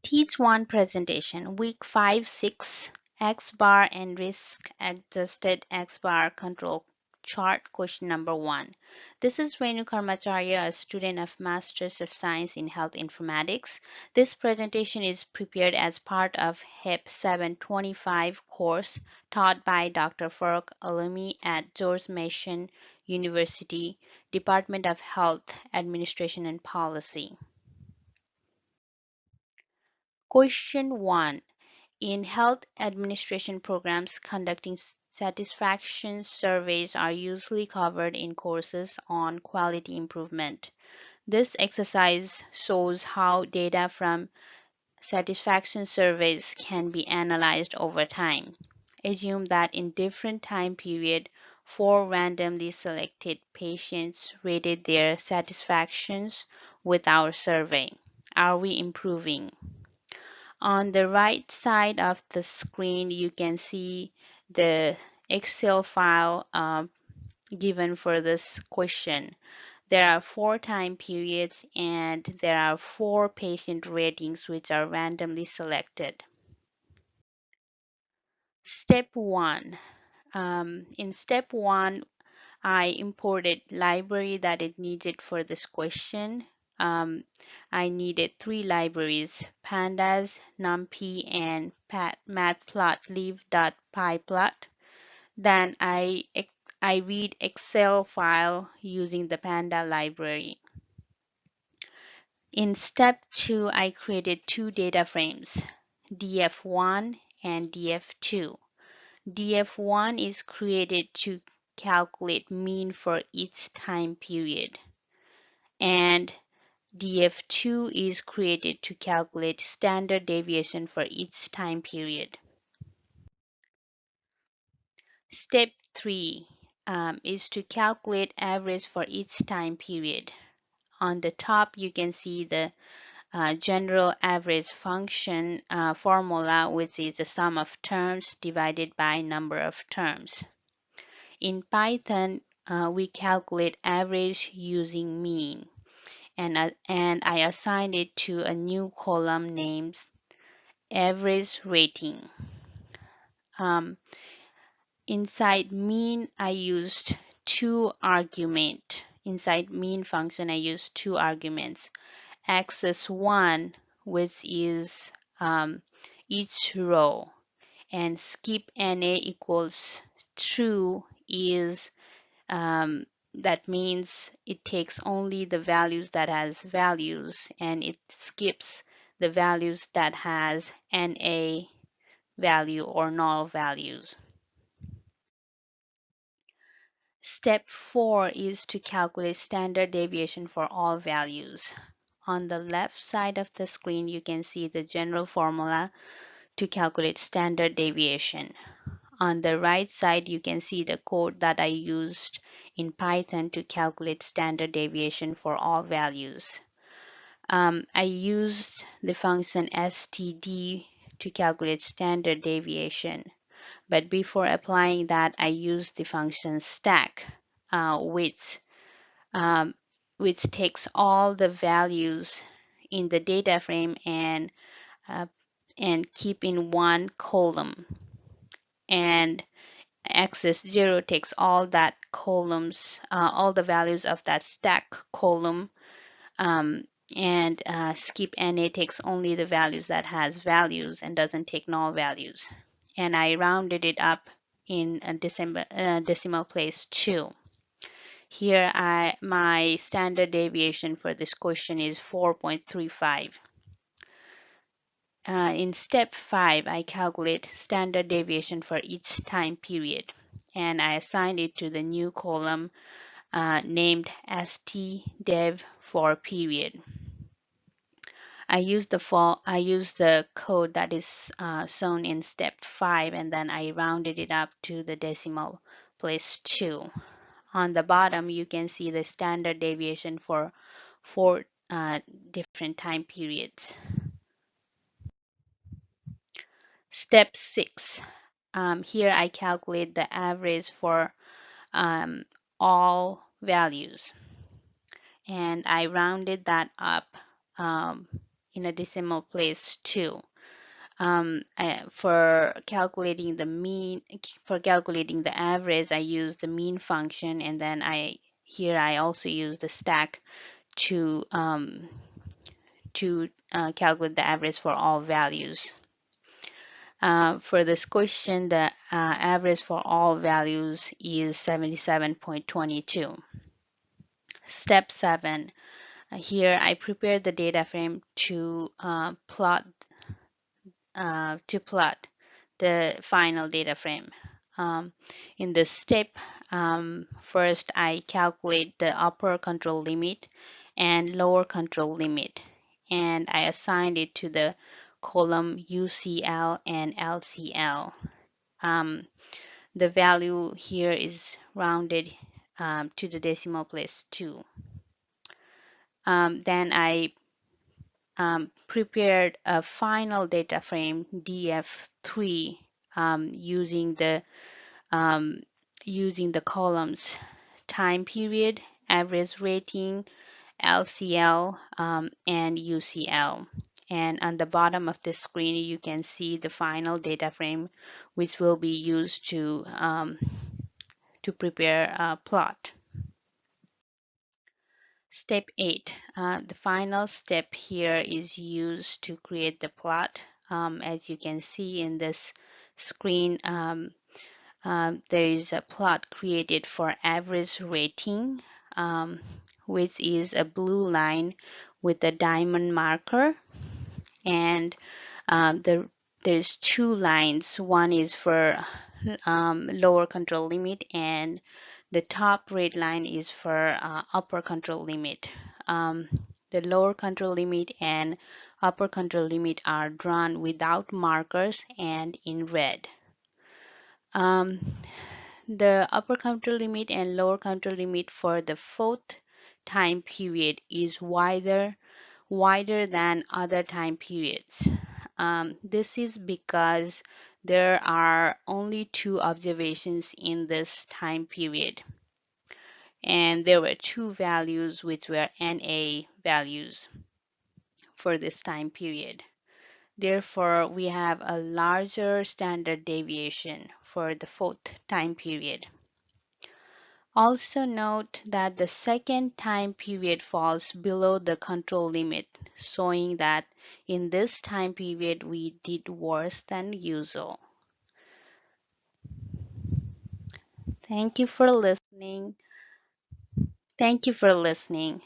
Teach 1 presentation, week 5, 6, X bar and risk adjusted X bar control chart, question number 1. This is Renu Karmacharya, a student of Masters of Science in Health Informatics. This presentation is prepared as part of HAP 725 course taught by Dr. Farrokh Alemi at George Mason University, Department of Health Administration and Policy. Question 1. In health administration programs, conducting satisfaction surveys are usually covered in courses on quality improvement. This exercise shows how data from satisfaction surveys can be analyzed over time. Assume that in different time period, 4 randomly selected patients rated their satisfactions with our survey. Are we improving? On the right side of the screen, you can see the Excel file given for this question. There are 4 time periods and there are 4 patient ratings which are randomly selected. Step 1. In step 1, I imported library that is needed for this question. I needed 3 libraries, pandas, numpy, and matplotlib.pyplot. Then I read Excel file using the panda library. In step 2, I created 2 data frames, df1 and df2. df1 is created to calculate mean for each time period, and df2 is created to calculate standard deviation for each time period. Step 3 is to calculate average for each time period. On the top, you can see the general average function formula, which is the sum of terms divided by number of terms. In Python, we calculate average using mean, and I assigned it to a new column named average rating. Inside mean, I used 2 arguments. Inside mean function, I used 2 arguments. Axis 1, which is each row, and skip NA equals true is that means it takes only the values that has values, and it skips the values that has NA value or null values. Step 4 is to calculate standard deviation for all values. On the left side of the screen, you can see the general formula to calculate standard deviation. On the right side, you can see the code that I used in Python to calculate standard deviation for all values. I used the function std to calculate standard deviation. But before applying that, I used the function stack, which takes all the values in the data frame and keep in one column. And axis 0 takes all that columns, all the values of that stack column, and skip NA takes only the values that has values and doesn't take null values. And I rounded it up in a decimal place 2. Here my standard deviation for this question is 4.35. In step 5, I calculate standard deviation for each time period, and I assigned it to the new column named stdev for period. I use the code that is shown in step 5, and then I rounded it up to the decimal place 2. On the bottom, you can see the standard deviation for 4 different time periods. Step 6. Here I calculate the average for all values, and I rounded that up in a decimal place 2. For calculating the mean, for calculating the average, I use the mean function, and then I also use the stack to calculate the average for all values. For this question, the average for all values is 77.22. Step 7. Here I prepare the data frame to plot the final data frame. Um, in this step, first I calculate the upper control limit and lower control limit, and I assign it to the column UCL and LCL. The value here is rounded to the decimal place 2. Then I prepared a final data frame DF3 using um, the columns time period, average rating, LCL, and UCL. And on the bottom of the screen, you can see the final data frame, which will be used to prepare a plot. Step 8. The final step here is used to create the plot. As you can see in this screen, there is a plot created for average rating, which is a blue line with a diamond marker. And there's 2 lines. One is for lower control limit, and the top red line is for upper control limit. The lower control limit and upper control limit are drawn without markers and in red. The upper control limit and lower control limit for the 4th time period is wider than other time periods. This is because there are only 2 observations in this time period, and there were 2 values which were NA values for this time period. Therefore, we have a larger standard deviation for the 4th time period. Also note that the 2nd time period falls below the control limit, showing that in this time period we did worse than usual. Thank you for listening.